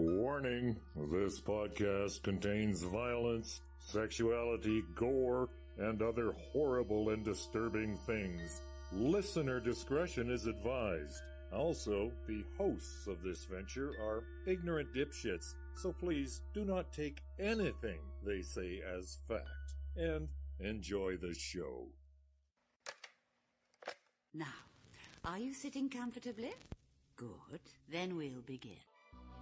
Warning, this podcast contains violence, sexuality, gore, and other horrible and disturbing things. Listener discretion is advised. Also, the hosts of this venture are ignorant dipshits, so please do not take anything they say as fact. And enjoy the show. Now, are you sitting comfortably? Good. Then we'll begin.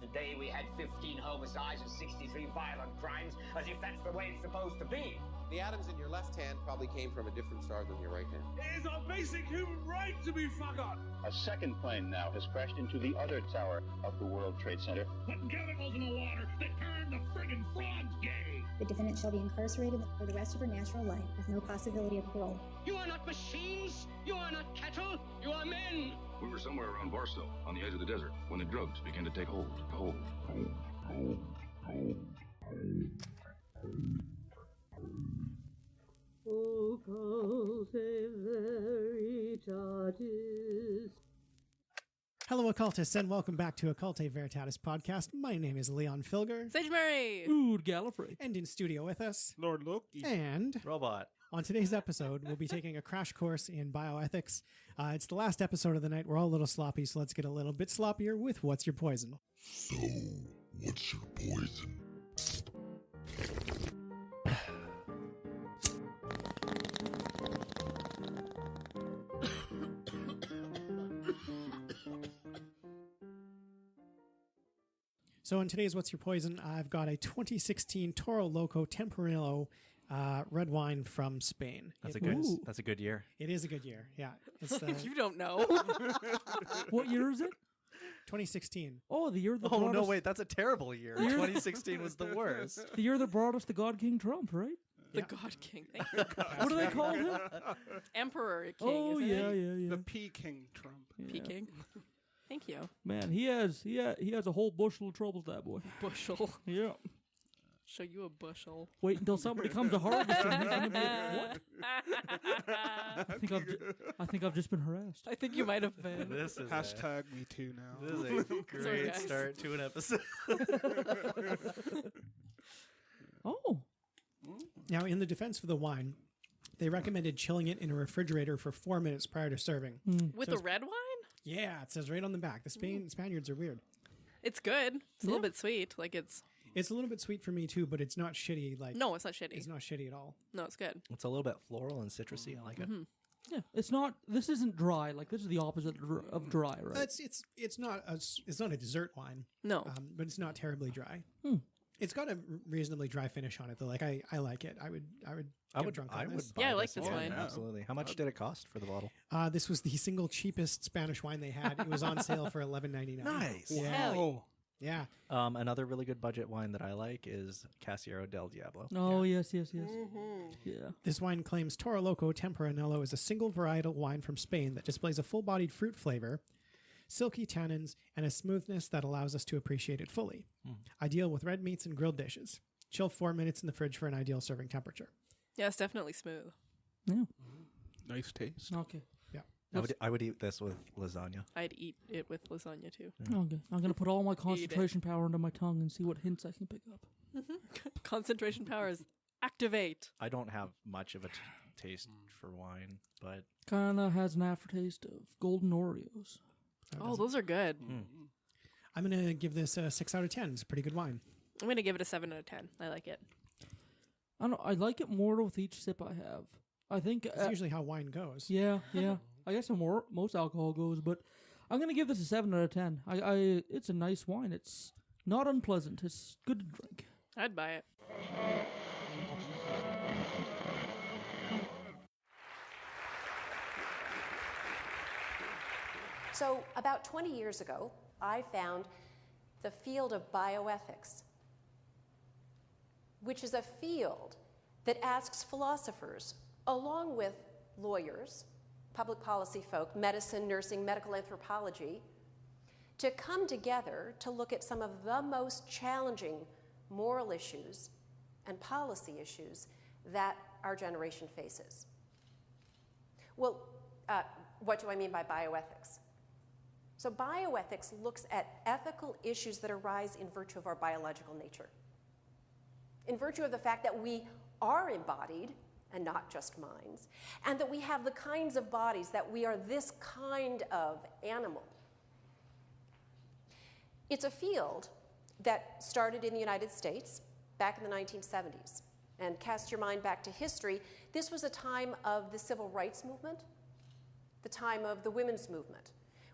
Today we had 15 homicides and 63 violent crimes, as if that's the way it's supposed to be. The atoms in your left hand probably came from a different star than your right hand. It is our basic human right to be forgotten. A second plane now has crashed into the other tower of the World Trade Center. Putting chemicals in the water that turn the friggin' frogs gay. The defendant shall be incarcerated for the rest of her natural life with no possibility of parole. You are not machines. You are not cattle. You are men. We were somewhere around Barstow, on the edge of the desert, when the drugs began to take hold. Occultae Veritatis. Hello, occultists, and welcome back to Occultae Veritatis podcast. My name is Leon Filger. Sage Murray. Ood Gallifrey. And in studio with us, Lord Loki. And Robot. On today's episode, we'll be taking a crash course in bioethics. It's the last episode of the night. We're all a little sloppy, so let's get a little bit sloppier with What's Your Poison? So, what's your poison? So in today's What's Your Poison, I've got a 2016 Toro Loco Tempranillo red wine from Spain. That's a good year. It is a good year, yeah. It's, you don't know. What year is it? 2016. Oh, the year that Oh, no, wait, that's a terrible year. 2016 was the worst. The year that brought us the God King Trump, right? The God King. Thank you. What do they call him? Emperor King. Oh, isn't yeah, it? yeah. The P King Trump. P King. Thank you. Man, he has a whole bushel of troubles, that boy. Bushel. Yeah. Show you a bushel. Wait until somebody comes to harvest him. He's gonna be what? I think I've just been harassed. I think you might have been. This is Hashtag me too now. This is a great start to an episode. Oh. Now, in the defense of the wine, they recommended chilling it in a refrigerator for 4 minutes prior to serving. With a red wine? Yeah, it says right on the back. The Spaniards are weird. It's good. It's a little bit sweet. Like it's a little bit sweet for me too, but it's not shitty. Like no, it's not shitty. It's not shitty at all. No, it's good. It's a little bit floral and citrusy. I like it. Yeah, it's not. This isn't dry. Like this is the opposite of dry, right? It's not a dessert wine. No, but it's not terribly dry. It's got a reasonably dry finish on it though. Like I like it. I would get drunk on this. Yeah, I like this wine. Absolutely. How much did it cost for the bottle? This was the single cheapest Spanish wine they had. It was on sale for $11.99. Nice. Yeah. Wow. Yeah. Another really good budget wine that I like is Casillero del Diablo. Oh, yes. Yeah. This wine claims Toro Loco Tempranillo is a single varietal wine from Spain that displays a full-bodied fruit flavor, silky tannins, and a smoothness that allows us to appreciate it fully. Ideal with red meats and grilled dishes. Chill 4 minutes in the fridge for an ideal serving temperature. Yeah, it's definitely smooth. Yeah. Nice taste. Okay. Yeah. I would eat this with lasagna. I'd eat it with lasagna too. Okay. I'm gonna put all my concentration power into my tongue and see what hints I can pick up. Concentration powers activate. I don't have much of a taste for wine, but Kinda has an aftertaste of golden Oreos. Oh, those are good. I'm going to give this a 6 out of 10. It's a pretty good wine. I'm going to give it a 7 out of 10. I like it. I don't know, I like it more with each sip I have. I think it's usually how wine goes. Yeah. I guess most alcohol goes, but I'm gonna give this a 7 out of 10. It's a nice wine. It's not unpleasant. It's good to drink. I'd buy it. So about 20 years ago, I found the field of bioethics, which is a field that asks philosophers, along with lawyers, public policy folk, medicine, nursing, medical anthropology, to come together to look at some of the most challenging moral issues and policy issues that our generation faces. Well, what do I mean by bioethics? So bioethics looks at ethical issues that arise in virtue of our biological nature, in virtue of the fact that we are embodied and not just minds, and that we have the kinds of bodies, that we are this kind of animal. It's a field that started in the United States back in the 1970s. And cast your mind back to history, this was a time of the civil rights movement, the time of the women's movement,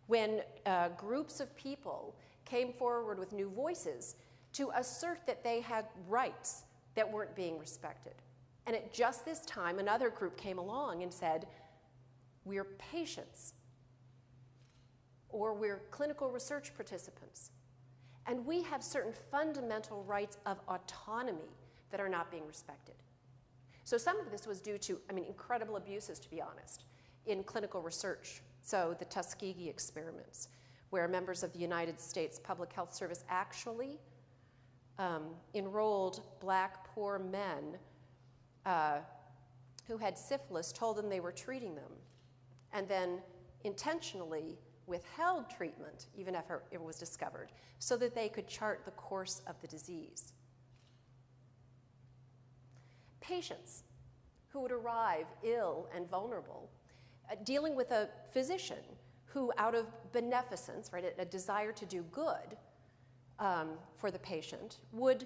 when groups of people came forward with new voices to assert that they had rights that weren't being respected. And at just this time, another group came along and said, we're patients, or we're clinical research participants, and we have certain fundamental rights of autonomy that are not being respected. So some of this was due to, incredible abuses, to be honest, in clinical research. So the Tuskegee experiments, where members of the United States Public Health Service actually enrolled black poor men who had syphilis, told them they were treating them, and then intentionally withheld treatment, even after it was discovered, so that they could chart the course of the disease. Patients who would arrive ill and vulnerable, dealing with a physician who, out of beneficence, right, a desire to do good for the patient, would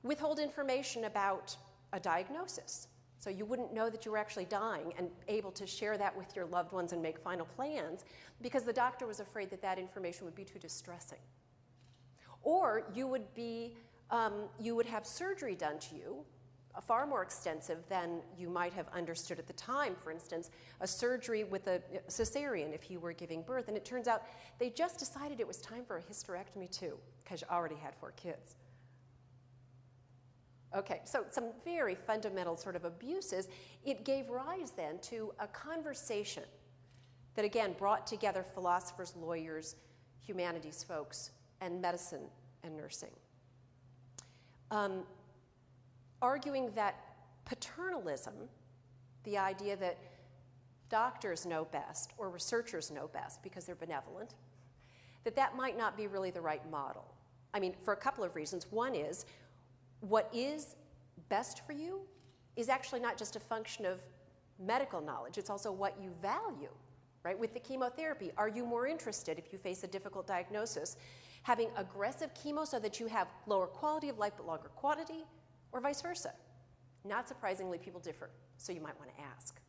withhold information about a diagnosis. So you wouldn't know that you were actually dying and able to share that with your loved ones and make final plans because the doctor was afraid that that information would be too distressing. Or you would have surgery done to you, far more extensive than you might have understood at the time. For instance, a surgery with a cesarean if you were giving birth, and it turns out they just decided it was time for a hysterectomy too, because you already had 4 kids. Okay, so some very fundamental sort of abuses. It gave rise then to a conversation that again brought together philosophers, lawyers, humanities folks, and medicine and nursing. Arguing that paternalism, the idea that doctors know best or researchers know best because they're benevolent, that might not be really the right model. For a couple of reasons. One is, what is best for you is actually not just a function of medical knowledge, it's also what you value, right? With the chemotherapy, are you more interested, if you face a difficult diagnosis, having aggressive chemo so that you have lower quality of life but longer quantity, or vice versa? Not surprisingly, people differ, so you might want to ask.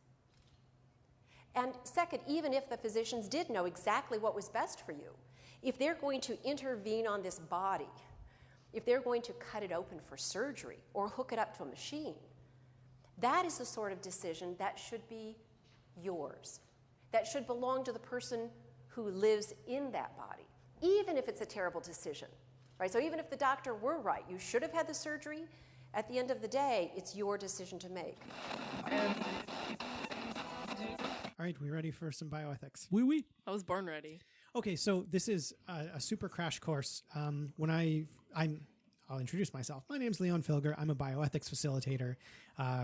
And second, even if the physicians did know exactly what was best for you, if they're going to intervene on this body, if they're going to cut it open for surgery or hook it up to a machine, that is the sort of decision that should be yours. That should belong to the person who lives in that body, even if it's a terrible decision, right? So even if the doctor were right, you should have had the surgery, at the end of the day, it's your decision to make. All right, we ready for some bioethics? Oui, oui. I was born ready. Okay, so this is a super crash course. I'll introduce myself. My name's Leon Filger. I'm a bioethics facilitator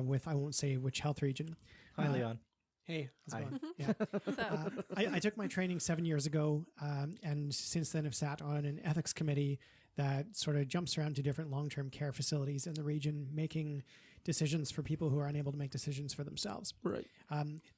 with, I won't say which health region. Hi, Leon. Hey, how's it going? Yeah. I took my training 7 years ago, and since then have sat on an ethics committee that sort of jumps around to different long-term care facilities in the region, making decisions for people who are unable to make decisions for themselves. Right.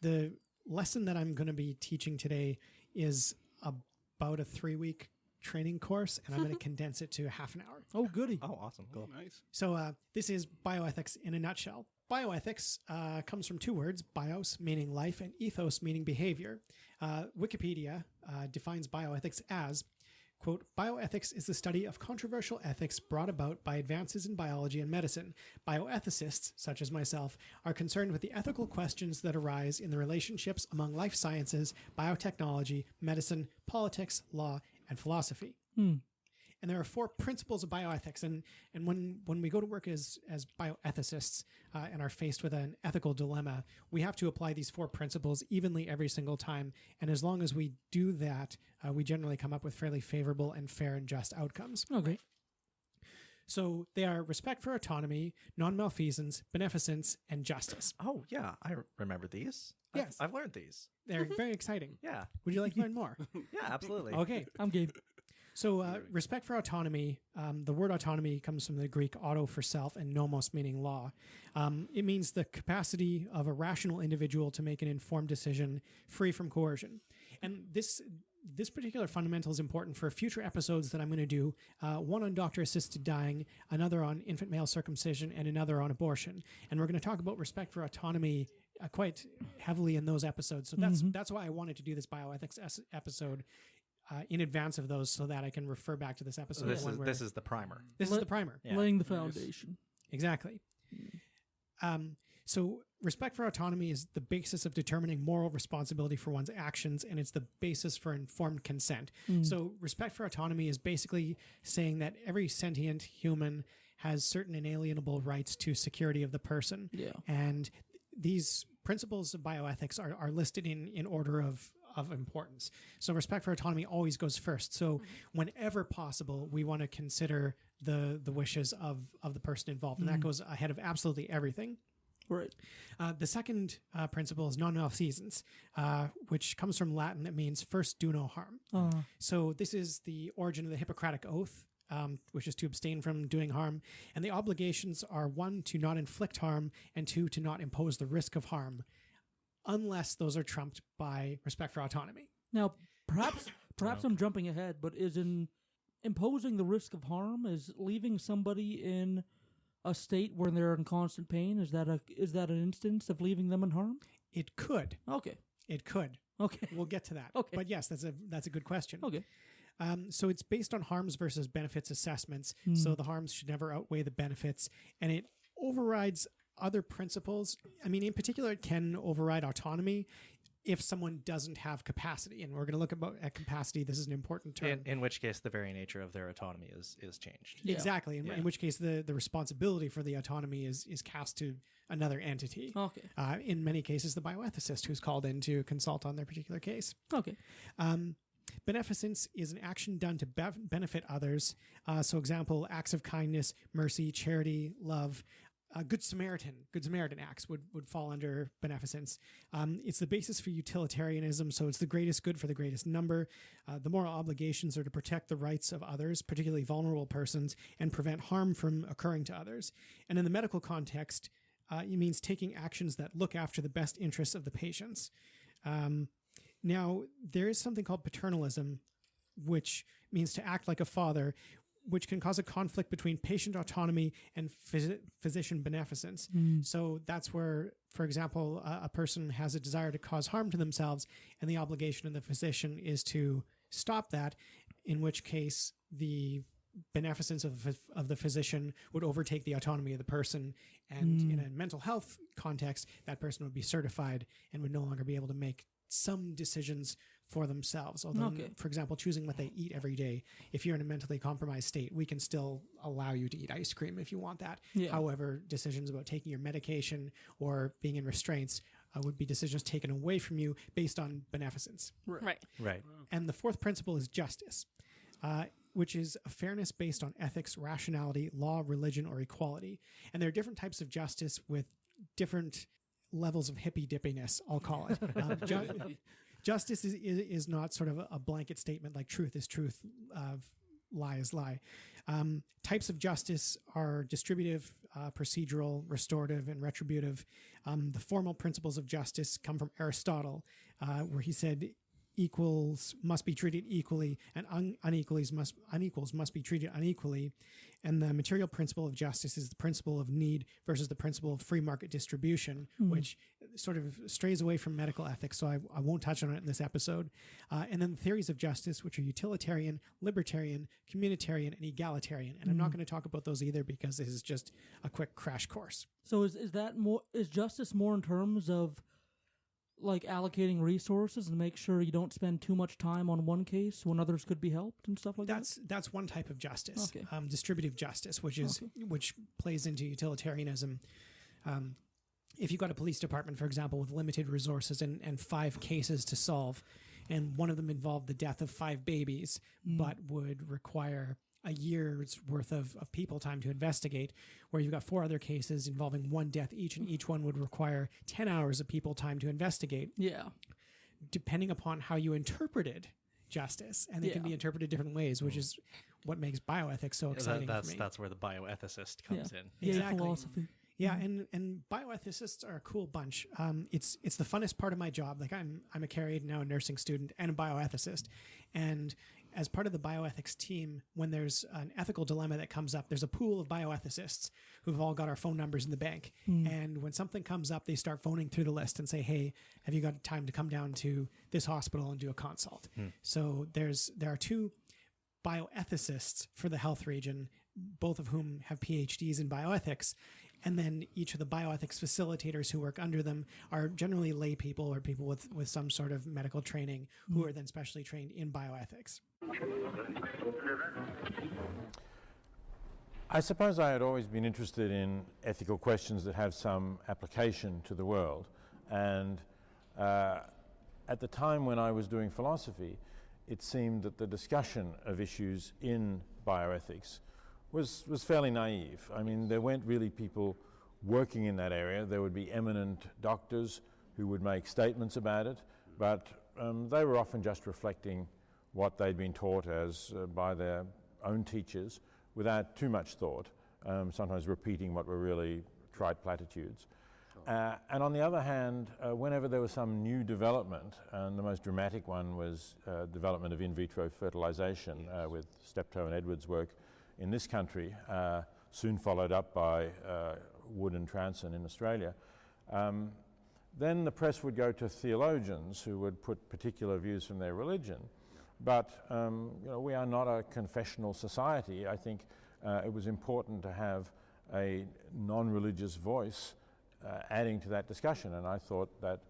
The lesson that I'm going to be teaching today is about a 3-week training course, and I'm going to condense it to half an hour. Oh, goody. Oh, awesome. Cool. Nice. So this is bioethics in a nutshell. Bioethics comes from 2 words, bios meaning life and ethos meaning behavior. Wikipedia defines bioethics as, quote, bioethics is the study of controversial ethics brought about by advances in biology and medicine. Bioethicists, such as myself, are concerned with the ethical questions that arise in the relationships among life sciences, biotechnology, medicine, politics, law, and philosophy. And there are 4 principles of bioethics. And when we go to work as bioethicists and are faced with an ethical dilemma, we have to apply these 4 principles evenly every single time. And as long as we do that, we generally come up with fairly favorable and fair and just outcomes. Okay. So they are respect for autonomy, non-malfeasance, beneficence, and justice. Oh, yeah. I remember these. Yes. I've learned these. They're very exciting. Yeah. Would you like to learn more? Yeah, absolutely. Okay. I'm game. So respect for autonomy, the word autonomy comes from the Greek auto for self and nomos meaning law. It means the capacity of a rational individual to make an informed decision free from coercion. And this particular fundamental is important for future episodes that I'm going to do, one on doctor-assisted dying, another on infant male circumcision, and another on abortion. And we're going to talk about respect for autonomy quite heavily in those episodes. So that's why I wanted to do this bioethics episode in advance of those, so that I can refer back to this episode. This is the primer. This is the primer. Yeah. Laying the foundation. Exactly. So respect for autonomy is the basis of determining moral responsibility for one's actions, and it's the basis for informed consent. So respect for autonomy is basically saying that every sentient human has certain inalienable rights to security of the person. Yeah. And these principles of bioethics are listed in order of importance. So respect for autonomy always goes first. So whenever possible, we want to consider the wishes of the person involved, and that goes ahead of absolutely everything. Right. The second principle is non-malfeasance, which comes from Latin. That means first do no harm. So this is the origin of the Hippocratic Oath, which is to abstain from doing harm. And the obligations are 1, to not inflict harm, and 2, to not impose the risk of harm, unless those are trumped by respect for autonomy. Now, perhaps I'm jumping ahead, but is in imposing the risk of harm, is leaving somebody in a state where they're in constant pain? Is that an instance of leaving them in harm? It could. Okay. It could. Okay. We'll get to that. Okay. But yes, that's a good question. Okay. So it's based on harms versus benefits assessments. So the harms should never outweigh the benefits, and it overrides other principles. I mean, in particular, it can override autonomy if someone doesn't have capacity. And we're going to look at capacity. This is an important term. In which case, the very nature of their autonomy is changed. Yeah. Exactly. In which case, the responsibility for the autonomy is cast to another entity. Okay. In many cases, the bioethicist who's called in to consult on their particular case. Okay. Beneficence is an action done to benefit others. So example, acts of kindness, mercy, charity, love. Good Samaritan acts would fall under beneficence. It's the basis for utilitarianism, so it's the greatest good for the greatest number. The moral obligations are to protect the rights of others, particularly vulnerable persons, and prevent harm from occurring to others. And in the medical context, it means taking actions that look after the best interests of the patients. Now, there is something called paternalism, which means to act like a father, which can cause a conflict between patient autonomy and physician beneficence. So that's where, for example, a person has a desire to cause harm to themselves, and the obligation of the physician is to stop that, in which case the beneficence of the physician would overtake the autonomy of the person. And in a mental health context, that person would be certified and would no longer be able to make some decisions for themselves. Although, for example, choosing what they eat every day, if you're in a mentally compromised state, we can still allow you to eat ice cream if you want that. Yeah. However, decisions about taking your medication or being in restraints would be decisions taken away from you based on beneficence. Right. And the fourth principle is justice, which is a fairness based on ethics, rationality, law, religion, or equality. And there are different types of justice with different levels of hippy dippiness, I'll call it. Justice is not sort of a blanket statement like truth is truth, lie is lie. Types of justice are distributive, procedural, restorative, and retributive. The formal principles of justice come from Aristotle, where he said equals must be treated equally and unequals must be treated unequally. And the material principle of justice is the principle of need versus the principle of free market distribution, which sort of strays away from medical ethics, so I won't touch on it in this episode. And then the theories of justice, which are utilitarian, libertarian, communitarian, and egalitarian. And I'm not going to talk about those either because this is just a quick crash course. So is justice more in terms of like allocating resources and make sure you don't spend too much time on one case when others could be helped and stuff like that? That's one type of justice. Okay. Distributive justice, which plays into utilitarianism. If you've got a police department, for example, with limited resources and 5 cases to solve, and one of them involved the death of 5 babies, but would require a year's worth of people time to investigate, where you've got 4 other cases involving 1 death each, and each one would require 10 hours of people time to investigate. Yeah. Depending upon how you interpreted justice, and they can be interpreted different ways, which is what makes bioethics so exciting for me. That's where the bioethicist comes in. Exactly. Philosophy. Yeah, and bioethicists are a cool bunch. It's the funnest part of my job. Like I'm a carried now a nursing student and a bioethicist, and as part of the bioethics team, when there's an ethical dilemma that comes up, there's a pool of bioethicists who've all got our phone numbers in the bank. And when something comes up, they start phoning through the list and say, "Hey, have you got time to come down to this hospital and do a consult?" So there are 2 bioethicists for the health region, both of whom have PhDs in bioethics. And then each of the bioethics facilitators who work under them are generally lay people or people with some sort of medical training who are then specially trained in bioethics. I suppose I had always been interested in ethical questions that have some application to the world. And at the time when I was doing philosophy, it seemed that the discussion of issues in bioethics was fairly naive. I mean, there weren't really people working in that area. There would be eminent doctors who would make statements about it, but they were often just reflecting what they'd been taught as by their own teachers without too much thought, sometimes repeating what were really trite platitudes. And on the other hand, whenever there was some new development, and the most dramatic one was development of in vitro fertilization with Steptoe and Edwards' work in this country, soon followed up by Wood and Transon in Australia, then the press would go to theologians who would put particular views from their religion. But we are not a confessional society. I think it was important to have a non-religious voice adding to that discussion, and I thought that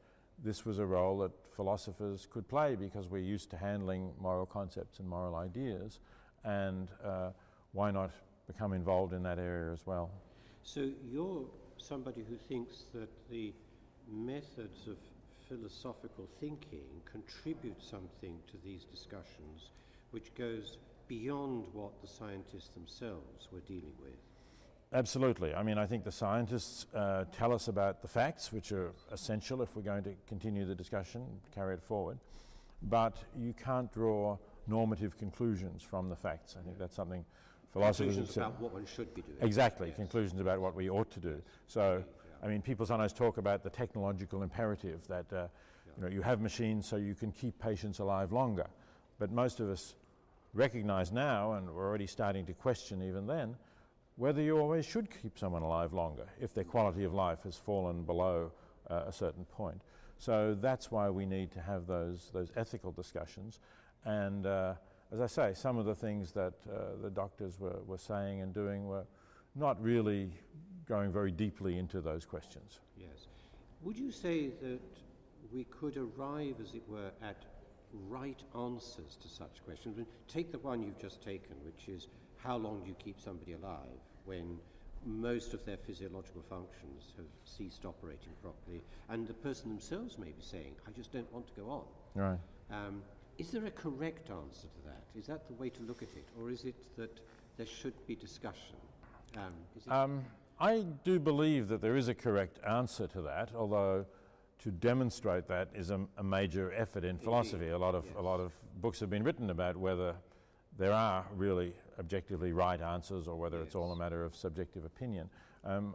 this was a role that philosophers could play because we're used to handling moral concepts and moral ideas, and why not become involved in that area as well? So you're somebody who thinks that the methods of philosophical thinking contribute something to these discussions which goes beyond what the scientists themselves were dealing with. Absolutely. I mean, I think the scientists tell us about the facts, which are essential if we're going to continue the discussion, carry it forward. But you can't draw normative conclusions from the facts. I think that's something philosophers conclusions about what one should be doing. Exactly, yes. Conclusions about what we ought to do. Yes. So, I mean, people sometimes talk about the technological imperative that you have machines so you can keep patients alive longer. But most of us recognize now, and we're already starting to question even then, whether you always should keep someone alive longer if their quality of life has fallen below a certain point. So that's why we need to have those ethical discussions. And as I say, some of the things that the doctors were saying and doing were not really going very deeply into those questions. Yes. Would you say that we could arrive, as it were, at right answers to such questions? I mean, take the one you've just taken, which is how long do you keep somebody alive when most of their physiological functions have ceased operating properly, and the person themselves may be saying, I just don't want to go on. Right. Is there a correct answer to that? Is that the way to look at it, or is it that there should be discussion? I do believe that there is a correct answer to that, although to demonstrate that is a major effort in philosophy. A lot of books have been written about whether there are really objectively right answers or whether it's all a matter of subjective opinion.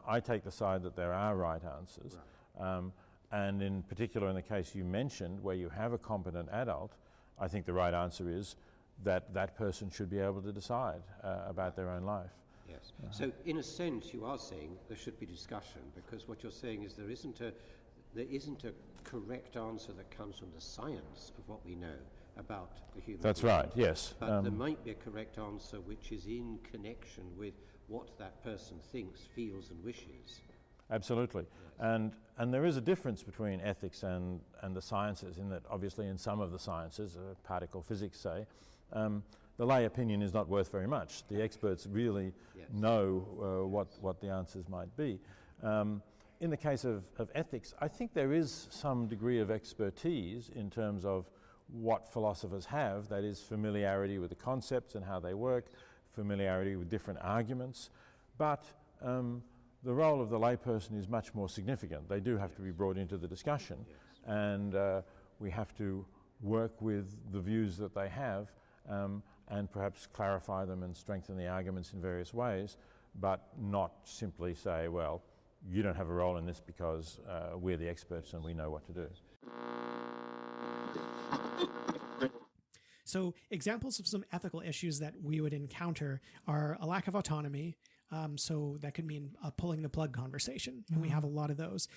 I take the side that there are right answers. Right. And in particular in the case you mentioned, where you have a competent adult, I think the right answer is that that person should be able to decide about their own life. Yes. So in a sense you are saying there should be discussion, because what you're saying is there isn't a correct answer that comes from the science of what we know about the human That's being. right, yes. But there might be a correct answer which is in connection with what that person thinks, feels and wishes. Absolutely. Yes. And there is a difference between ethics and the sciences, in that obviously in some of the sciences, particle physics say, the lay opinion is not worth very much. The experts really know what the answers might be. In the case of ethics, I think there is some degree of expertise in terms of what philosophers have, that is familiarity with the concepts and how they work, familiarity with different arguments, but the role of the layperson is much more significant. They do have to be brought into the discussion, and we have to work with the views that they have and perhaps clarify them and strengthen the arguments in various ways, but not simply say, well, you don't have a role in this because we're the experts and we know what to do. So examples of some ethical issues that we would encounter are a lack of autonomy. So that could mean a pulling the plug conversation, and we have a lot of those.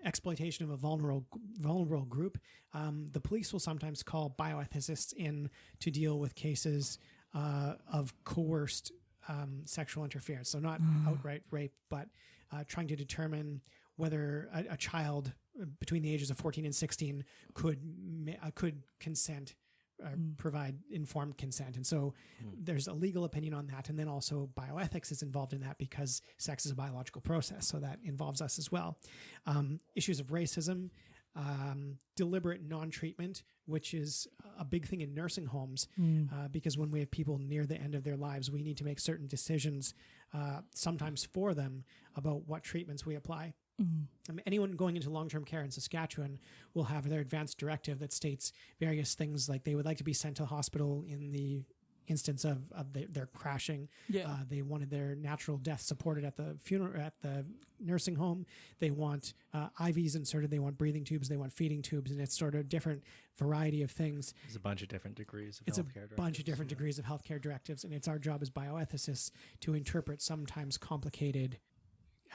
Exploitation of a vulnerable group. The police will sometimes call bioethicists in to deal with cases of coerced sexual interference. So not outright rape, but trying to determine whether a child between the ages of 14 and 16 could consent. Provide informed consent. And so there's a legal opinion on that. And then also bioethics is involved in that because sex is a biological process. So that involves us as well. Issues of racism, deliberate non-treatment, which is a big thing in nursing homes because when we have people near the end of their lives, we need to make certain decisions, sometimes for them, about what treatments we apply. Anyone going into long-term care in Saskatchewan will have their advanced directive that states various things like they would like to be sent to hospital in the instance of their crashing. They wanted their natural death supported at the funeral, at the nursing home. They want IVs inserted. They want breathing tubes. They want feeding tubes, and it's sort of a different variety of things. There's a bunch of different degrees of healthcare directives. It's a bunch of different degrees of healthcare directives, and it's our job as bioethicists to interpret sometimes complicated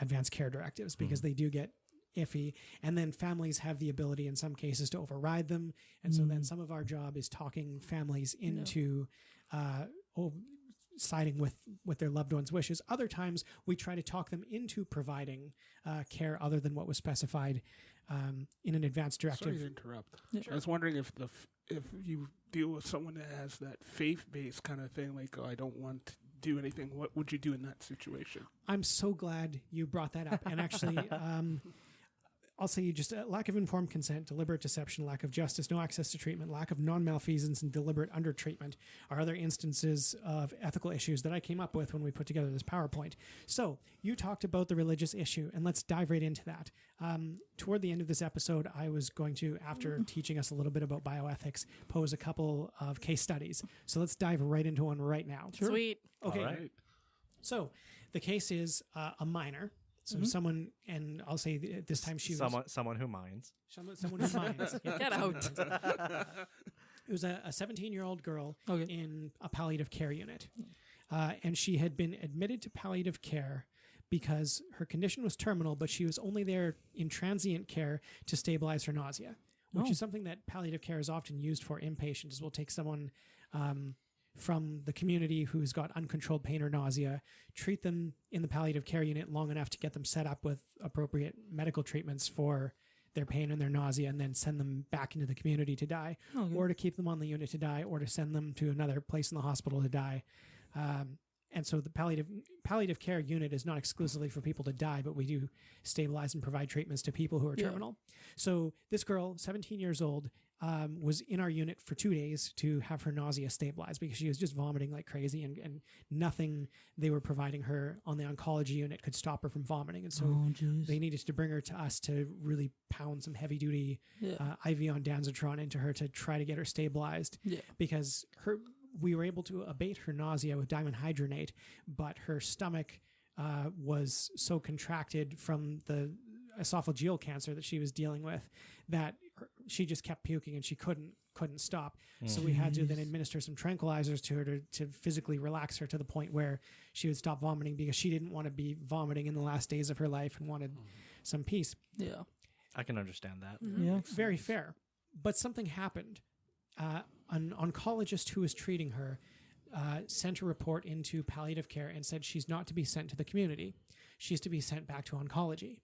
advanced care directives because they do get iffy, and then families have the ability in some cases to override them, and so then some of our job is talking families into siding with their loved ones' wishes. Other times we try to talk them into providing care other than what was specified in an advanced directive. Sorry to interrupt. I was wondering if you deal with someone that has that faith-based kind of thing, like, oh, I don't want to do anything, what would you do in that situation? I'm so glad you brought that up. And actually, I'll say just lack of informed consent, deliberate deception, lack of justice, no access to treatment, lack of non-malfeasance, and deliberate undertreatment are other instances of ethical issues that I came up with when we put together this PowerPoint. So you talked about the religious issue, and let's dive right into that. Toward the end of this episode, I was going to, after teaching us a little bit about bioethics, pose a couple of case studies. So let's dive right into one right now. Sure. Sweet. Okay. All right. So the case is a minor. So someone, and I'll say this time she was... Someone who minds. Someone who minds. Yeah, Get out. It was a 17-year-old girl in a palliative care unit. And she had been admitted to palliative care because her condition was terminal, but she was only there in transient care to stabilize her nausea, which is something that palliative care is often used for inpatients. We'll take someone from the community who's got uncontrolled pain or nausea, treat them in the palliative care unit long enough to get them set up with appropriate medical treatments for their pain and their nausea, and then send them back into the community to die, or to keep them on the unit to die, or to send them to another place in the hospital to die. And so the palliative care unit is not exclusively for people to die, but we do stabilize and provide treatments to people who are terminal. So this girl, 17 years old, was in our unit for 2 days to have her nausea stabilized because she was just vomiting like crazy, and nothing they were providing her on the oncology unit could stop her from vomiting. And so they needed to bring her to us to really pound some heavy duty IV on Danzatron into her to try to get her stabilized because we were able to abate her nausea with dimenhydrinate, but her stomach was so contracted from the esophageal cancer that she was dealing with that she just kept puking and she couldn't stop. So we had to then administer some tranquilizers to her to physically relax her to the point where she would stop vomiting because she didn't want to be vomiting in the last days of her life and wanted some peace. Yeah. I can understand that. Yeah. Very fair. But something happened. An oncologist who was treating her sent a report into palliative care and said she's not to be sent to the community. She's to be sent back to oncology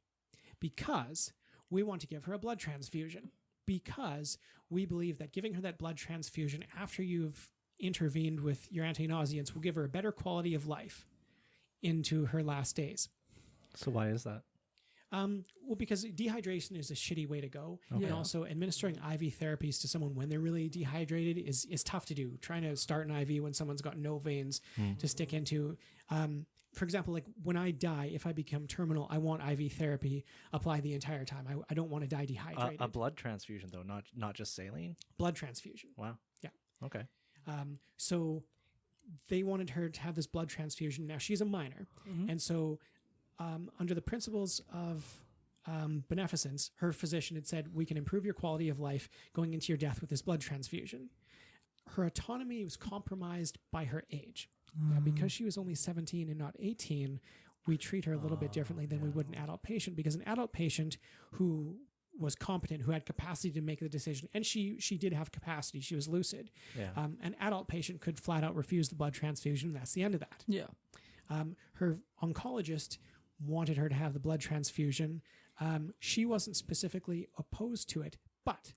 because we want to give her a blood transfusion, because we believe that giving her that blood transfusion after you've intervened with your anti-nauseants will give her a better quality of life into her last days. So why is that? Well, because dehydration is a shitty way to go. Okay. And also administering IV therapies to someone when they're really dehydrated is tough to do. Trying to start an IV when someone's got no veins to stick into. For example, like when I die, if I become terminal, I want IV therapy applied the entire time. I don't want to die dehydrated. A blood transfusion, though, not just saline? Blood transfusion. Wow. Yeah. Okay. So they wanted her to have this blood transfusion. Now, she's a minor. And so under the principles of beneficence, her physician had said, we can improve your quality of life going into your death with this blood transfusion. Her autonomy was compromised by her age. Now, because she was only 17 and not 18, we treat her a little bit differently than we would an adult patient, because an adult patient who was competent, who had capacity to make the decision, and she did have capacity, she was lucid. Yeah. An adult patient could flat out refuse the blood transfusion, and that's the end of that. Yeah. Her oncologist wanted her to have the blood transfusion. She wasn't specifically opposed to it, but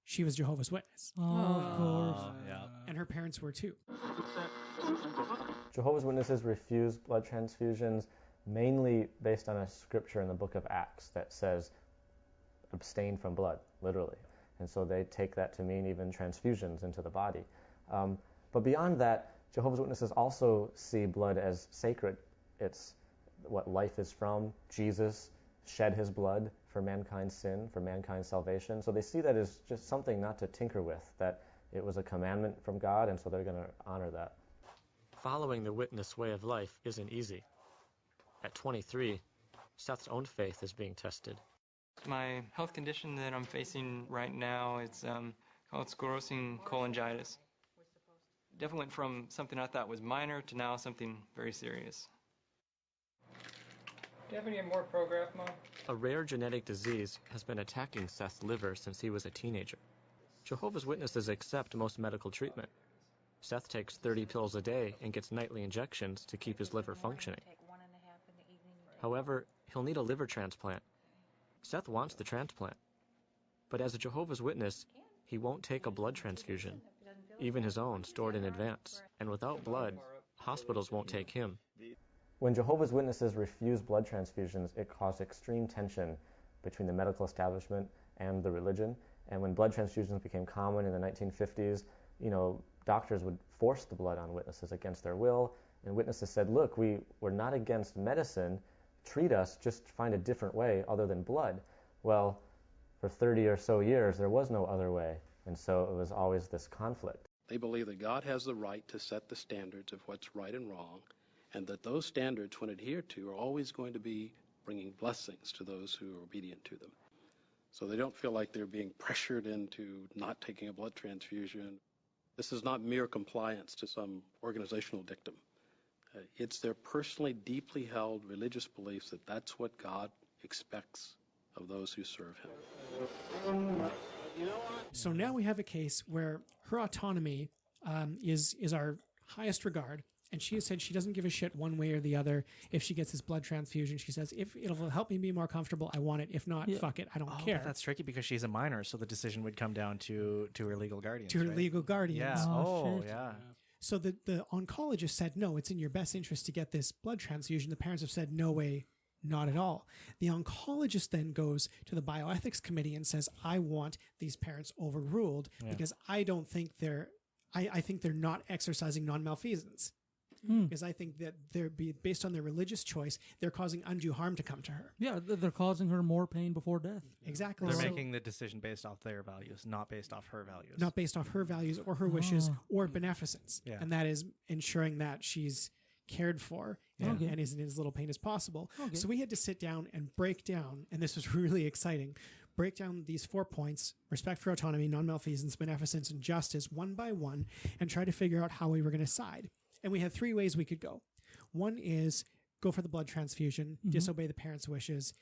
she was Jehovah's Witness. Of course. Yeah. And her parents were too. Jehovah's Witnesses refuse blood transfusions mainly based on a scripture in the book of Acts that says abstain from blood, literally. And so they take that to mean even transfusions into the body. But beyond that, Jehovah's Witnesses also see blood as sacred. It's what life is from. Jesus shed his blood for mankind's sin, for mankind's salvation. So they see that as just something not to tinker with, that it was a commandment from God, and so they're going to honor that. Following the witness way of life isn't easy. At 23, Seth's own faith is being tested. My health condition that I'm facing right now is called sclerosing cholangitis. Definitely went from something I thought was minor to now something very serious. Do you have any more Prograf, Mom? A rare genetic disease has been attacking Seth's liver since he was a teenager. Jehovah's Witnesses accept most medical treatment. Seth takes 30 pills a day and gets nightly injections to keep his liver functioning. However, he'll need a liver transplant. Seth wants the transplant. But as a Jehovah's Witness, he won't take a blood transfusion, even his own stored in advance. And without blood, hospitals won't take him. When Jehovah's Witnesses refuse blood transfusions, it caused extreme tension between the medical establishment and the religion. And when blood transfusions became common in the 1950s, doctors would force the blood on witnesses against their will. And witnesses said, look, we're not against medicine. Treat us, just find a different way other than blood. Well, for 30 or so years, there was no other way. And so it was always this conflict. They believe that God has the right to set the standards of what's right and wrong, and that those standards, when adhered to, are always going to be bringing blessings to those who are obedient to them. So they don't feel like they're being pressured into not taking a blood transfusion. This is not mere compliance to some organizational dictum. It's their personally deeply held religious beliefs that that's what God expects of those who serve him. So now we have a case where her autonomy is our highest regard, and she has said she doesn't give a shit one way or the other if she gets this blood transfusion. She says, if it'll help me be more comfortable, I want it. If not, fuck it, I don't care. But that's tricky because she's a minor, so the decision would come down to her legal guardians. To her right? legal guardians. Yeah. Yeah. So the oncologist said, no, it's in your best interest to get this blood transfusion. The parents have said, no way, not at all. The oncologist then goes to the bioethics committee and says, I want these parents overruled because I don't think I think they're not exercising non-malfeasance. Because I think that based on their religious choice, they're causing undue harm to come to her. Yeah, they're causing her more pain before death. Exactly. They're making the decision based off their values, not based off her values. Not based off her values or her wishes or beneficence. Yeah. And that is ensuring that she's cared for and is in as little pain as possible. Okay. So we had to sit down and break down, and this was really exciting, break down these 4 points: respect for autonomy, non-malfeasance, beneficence, and justice, one by one, and try to figure out how we were going to side. And we had 3 ways we could go. One is go for the blood transfusion, disobey the parents' wishes.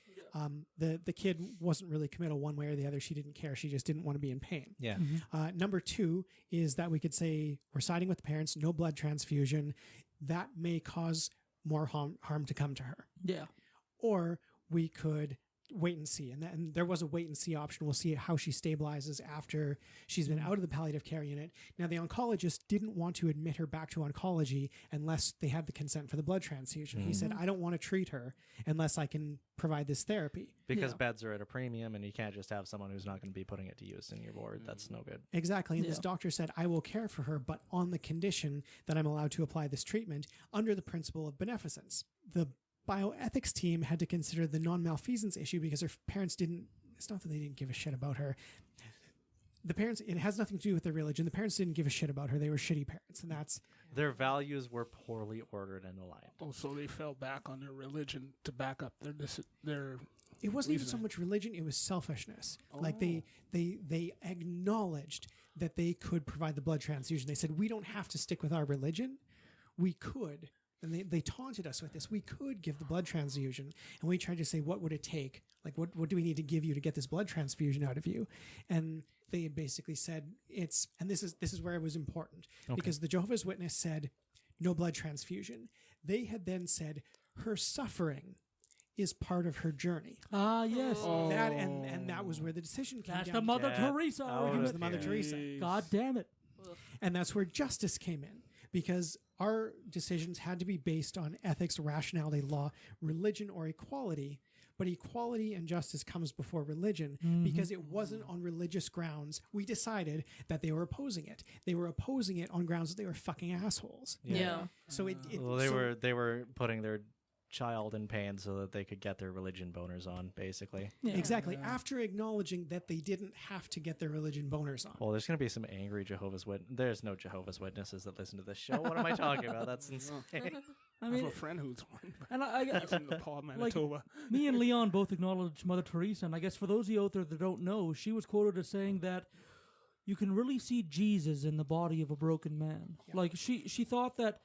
The kid wasn't really committal one way or the other. She didn't care. She just didn't want to be in pain. Yeah. Number 2 is that we could say we're siding with the parents, no blood transfusion. That may cause more harm to come to her. Yeah. Or we could wait and see. And there was a wait and see option. We'll see how she stabilizes after she's been out of the palliative care unit. Now, the oncologist didn't want to admit her back to oncology unless they had the consent for the blood transfusion. He said, I don't want to treat her unless I can provide this therapy. Because beds are at a premium, and you can't just have someone who's not going to be putting it to use in your ward. That's no good. Exactly. And this doctor said, I will care for her, but on the condition that I'm allowed to apply this treatment under the principle of beneficence. The bioethics team had to consider the non-malfeasance issue because her parents didn't, it's not that they didn't give a shit about her. The parents, it has nothing to do with their religion. The parents didn't give a shit about her. They were shitty parents, and that's... Their values were poorly ordered and aligned. Oh, so they fell back on their religion to back up their It wasn't even so much religion, it was selfishness. Like they acknowledged that they could provide the blood transfusion. They said, we don't have to stick with our religion. We could. And they taunted us with this. We could give the blood transfusion. And we tried to say, what would it take? Like, what do we need to give you to get this blood transfusion out of you? And they had basically said, and this is where it was important. Because the Jehovah's Witness said, no blood transfusion. They had then said, her suffering is part of her journey. Ah, yes. That and that was where the decision came down. That's the Mother Teresa. It was the Mother Teresa. God damn it. And that's where justice came in. Because our decisions had to be based on ethics, rationality, law, religion, or equality. But equality and justice comes before religion because it wasn't on religious grounds. We decided that they were opposing it. They were opposing it on grounds that they were fucking assholes. Yeah. So they were putting their child in pain so that they could get their religion boners on, basically. Yeah. Exactly. After acknowledging that they didn't have to get their religion boners on. Well, there's going to be some angry Jehovah's Witnesses. There's no Jehovah's Witnesses that listen to this show. What am I talking about? That's insane. I mean, I have a friend who's one. And I He's in Nepal, Manitoba. Like, me and Leon both acknowledge Mother Teresa, and I guess for those of you out there that don't know, she was quoted as saying that you can really see Jesus in the body of a broken man. Yeah. Like, she thought that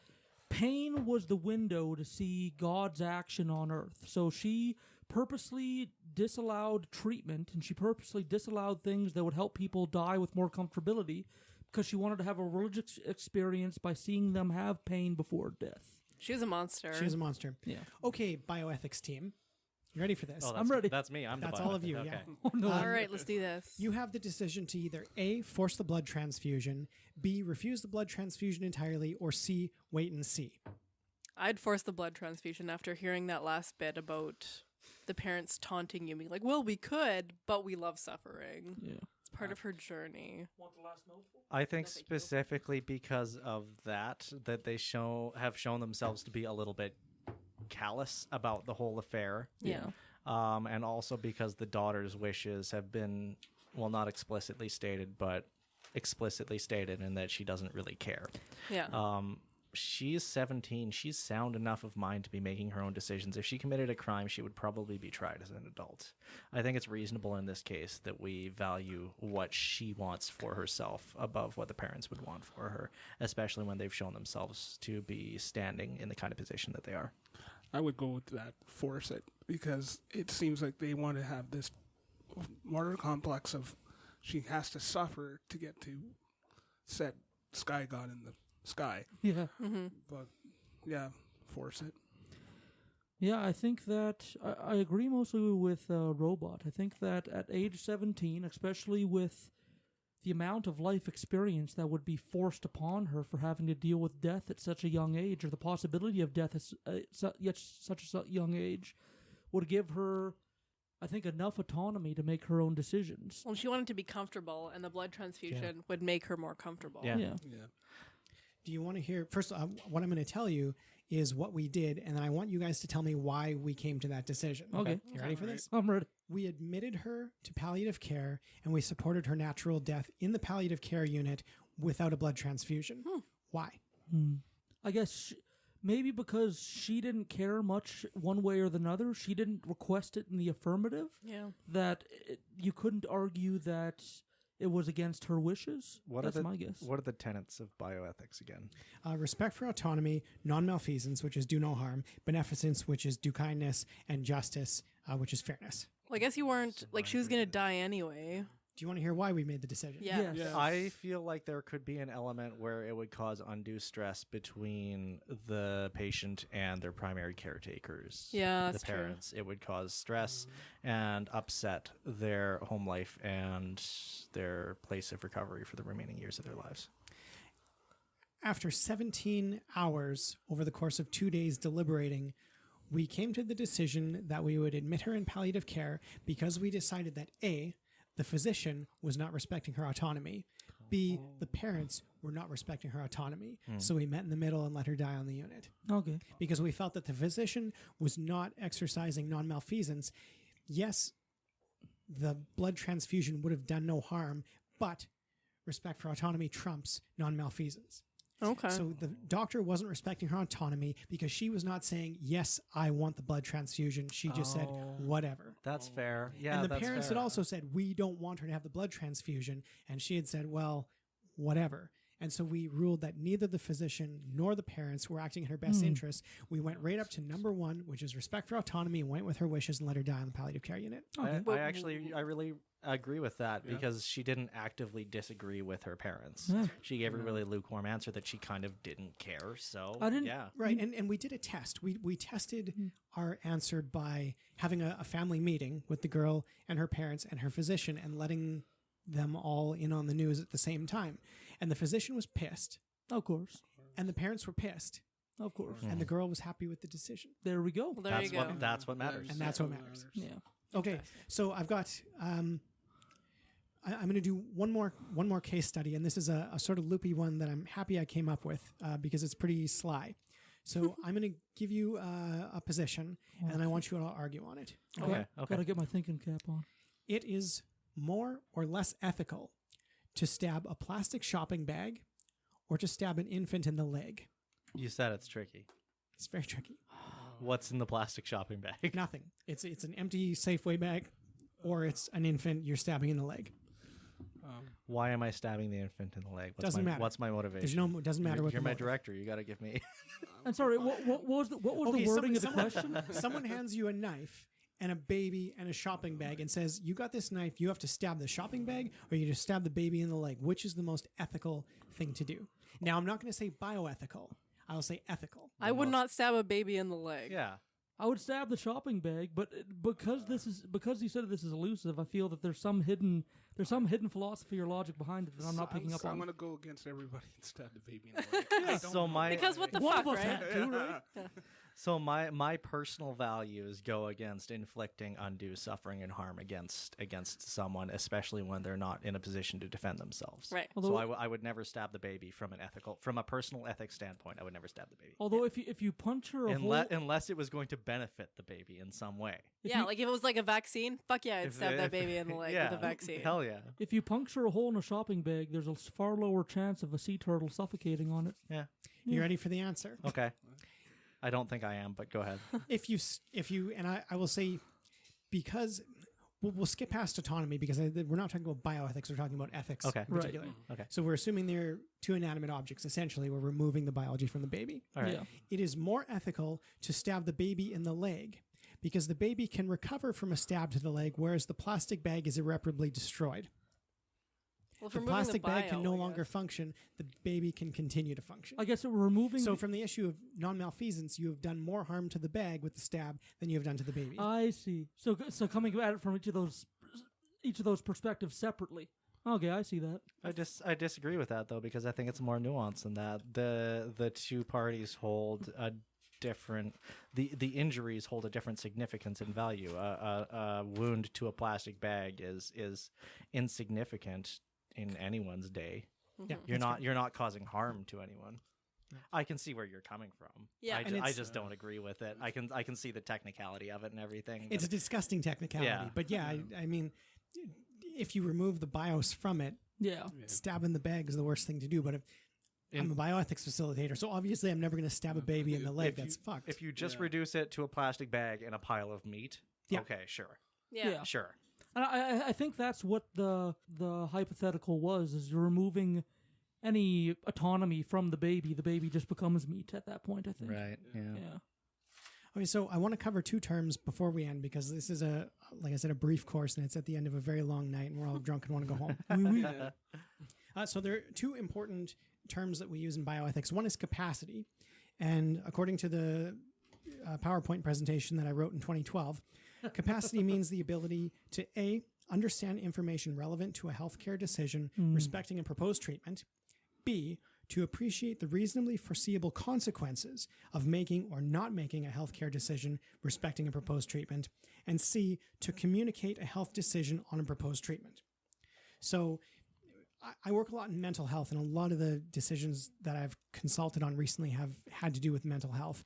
pain was the window to see God's action on earth. So she purposely disallowed treatment, and she purposely disallowed things that would help people die with more comfortability because she wanted to have a religious experience by seeing them have pain before death. She was a monster. She was a monster. Yeah. Okay, bioethics team. You ready for this? Oh, I'm ready. That's me. That's all of you. Okay. Yeah. Oh, no. All right, let's do this. You have the decision to either A, force the blood transfusion, B, refuse the blood transfusion entirely, or C, wait and see. I'd force the blood transfusion after hearing that last bit about the parents taunting you, being like, well, we could, but we love suffering. Yeah. It's part of her journey. Want the last mouthful? I think specifically because of that they have shown themselves to be a little bit callous about the whole affair. Yeah. And also because the daughter's wishes have been, well, not explicitly stated, but explicitly stated in that she doesn't really care. Yeah. She's 17. She's sound enough of mind to be making her own decisions. If she committed a crime, she would probably be tried as an adult. I think it's reasonable in this case that we value what she wants for herself above what the parents would want for her, especially when they've shown themselves to be standing in the kind of position that they are. I would go with that, force it, because it seems like they want to have this martyr complex of she has to suffer to get to set Sky God in the sky. Yeah. Mm-hmm. But, yeah, force it. Yeah, I think that I agree mostly with Robot. I think that at age 17, especially with the amount of life experience that would be forced upon her for having to deal with death at such a young age, or the possibility of death at such a young age, would give her, I think, enough autonomy to make her own decisions. Well, she wanted to be comfortable, and the blood transfusion would make her more comfortable. Yeah. Do you want to hear, first, what I'm going to tell you is what we did, and then I want you guys to tell me why we came to that decision. Okay. You ready for this? I'm ready. We admitted her to palliative care, and we supported her natural death in the palliative care unit without a blood transfusion. Why? I guess maybe because she didn't care much one way or the other. She didn't request it in the affirmative. Yeah. That you couldn't argue that it was against her wishes. That's my guess. What are the tenets of bioethics again? Respect for autonomy, non-malfeasance, which is do no harm, beneficence, which is do kindness, and justice, which is fairness. Well, I guess you weren't, like, she was going to die anyway. Do you want to hear why we made the decision? Yeah. Yes. I feel like there could be an element where it would cause undue stress between the patient and their primary caretakers. Yeah, the that's true. parents. It would cause stress and upset their home life and their place of recovery for the remaining years of their lives. After 17 hours over the course of 2 days deliberating, we came to the decision that we would admit her in palliative care because we decided that A, the physician was not respecting her autonomy, B, the parents were not respecting her autonomy. So we met in the middle and let her die on the unit. Okay. Because we felt that the physician was not exercising non-malfeasance. Yes, the blood transfusion would have done no harm, but respect for autonomy trumps non-malfeasance. Okay. So the doctor wasn't respecting her autonomy because she was not saying, yes, I want the blood transfusion. She just said, whatever. That's fair. Yeah, And the that's parents fair. had also said, we don't want her to have the blood transfusion. And she had said, well, whatever. And so we ruled that neither the physician nor the parents were acting in her best interest. We went right up to number one, which is respect for autonomy, and went with her wishes and let her die on the palliative care unit. I really agree with that because she didn't actively disagree with her parents. Yeah. She gave a really lukewarm answer that she kind of didn't care. So I didn't- yeah. Right, and we did a test. We tested our answer by having a family meeting with the girl and her parents and her physician and letting them all in on the news at the same time. And the physician was pissed. Of course. And the parents were pissed. Of course. And the girl was happy with the decision. There we go. Well, there That's you go. that's what matters. And that's what matters. Yeah. Okay, so I've got... I'm going to do one more case study, and this is a sort of loopy one that I'm happy I came up with because it's pretty sly. So I'm going to give you a position, and then I want you to argue on it. Okay. Gotta get my thinking cap on. It is more or less ethical to stab a plastic shopping bag or to stab an infant in the leg. You said it's tricky. It's very tricky. What's in the plastic shopping bag? Nothing. It's an empty Safeway bag, or it's an infant you're stabbing in the leg. Why am I stabbing the infant in the leg? Doesn't matter. What's my motivation? There's no. Doesn't matter what You're the my motive. director. You got to give me. I'm sorry. What was the wording of the question? Someone hands you a knife and a baby and a shopping bag and says, "You got this knife. You have to stab the shopping bag, or you just stab the baby in the leg. Which is the most ethical thing to do?" Now, I'm not going to say bioethical. I will say ethical. I would not stab a baby in the leg. Yeah. I would stab the shopping bag, but because you said this is elusive, I feel that there's some hidden philosophy or logic behind it that I'm not picking up on. I'm going to go against everybody and stab the baby in the leg. I don't So know. my Because what the One fuck, of us right? had to, right? So my personal values go against inflicting undue suffering and harm against someone, especially when they're not in a position to defend themselves. Right. So I would never stab the baby from a personal ethics standpoint. I would never stab the baby. Although if you punch her a hole, Unless it was going to benefit the baby in some way. Yeah, like if it was like a vaccine, fuck yeah, I'd stab that baby in the leg yeah, with a vaccine. Hell yeah. if you puncture a hole in a shopping bag, there's a far lower chance of a sea turtle suffocating on it. Yeah. You ready for the answer? Okay. I don't think I am, but go ahead. If you, and I will say, because we'll skip past autonomy because we're not talking about bioethics, we're talking about ethics Okay. in particular. Okay. So we're assuming they're two inanimate objects. Essentially, we're removing the biology from the baby. All right. Yeah. It is more ethical to stab the baby in the leg because the baby can recover from a stab to the leg, whereas the plastic bag is irreparably destroyed. Well, if The removing plastic bag bio, can no I longer guess. function. The baby can continue to function. I guess we're removing. So from the issue of non-malfeasance, you have done more harm to the bag with the stab than you have done to the baby. I see. So coming at it from each of those perspectives separately. Okay, I see that. I disagree with that though because I think it's more nuanced than that. The two parties hold a different the injuries hold a different significance and value. A wound to a plastic bag is insignificant in anyone's day. Yeah, You're not causing harm to anyone. I can see where you're coming from. Yeah. I just don't agree with it. I can see the technicality of it and everything. It's a but- disgusting technicality. Yeah. But yeah, I mean, if you remove the BIOS from it, Yeah. stabbing the bag is the worst thing to do. But if I'm a bioethics facilitator, so obviously I'm never going to stab a baby in the leg. That's fucked. If you just reduce it to a plastic bag and a pile of meat, Yeah. okay, sure. Yeah. Sure. And I think that's what the hypothetical was, is you're removing any autonomy from the baby. The baby just becomes meat at that point, I think. Right. Yeah. Okay, so I want to cover two terms before we end because this is like I said, a brief course, and it's at the end of a very long night, and we're all drunk and want to go home. So there are two important terms that we use in bioethics. One is capacity, and according to the PowerPoint presentation that I wrote in 2012, capacity means the ability to A, understand information relevant to a healthcare decision respecting a proposed treatment, B, to appreciate the reasonably foreseeable consequences of making or not making a healthcare decision respecting a proposed treatment, and C, to communicate a health decision on a proposed treatment. So I work a lot in mental health, and a lot of the decisions that I've consulted on recently have had to do with mental health.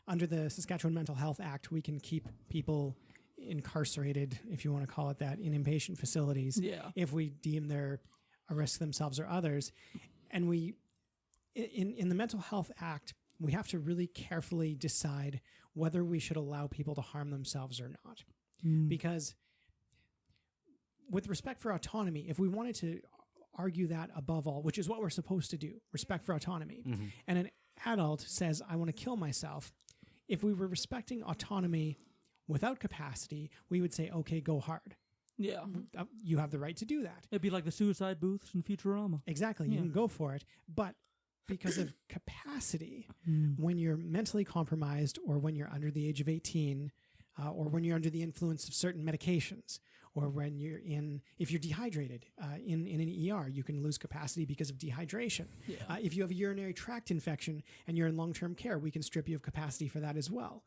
Under the Saskatchewan Mental Health Act, we can keep people incarcerated, if you want to call it that, in inpatient facilities if we deem they're a risk to themselves or others. And we, in the Mental Health Act, we have to really carefully decide whether we should allow people to harm themselves or not. Because with respect for autonomy, if we wanted to argue that above all, which is what we're supposed to do, respect for autonomy, and an adult says, I want to kill myself, if we were respecting autonomy without capacity, we would say, okay, go hard. Yeah. You have the right to do that. It'd be like the suicide booths in Futurama. Exactly. You can go for it. But because of capacity, when you're mentally compromised or when you're under the age of 18 or when you're under the influence of certain medications or when you're if you're dehydrated in an ER, you can lose capacity because of dehydration. If you have a urinary tract infection and you're in long-term care, we can strip you of capacity for that as well.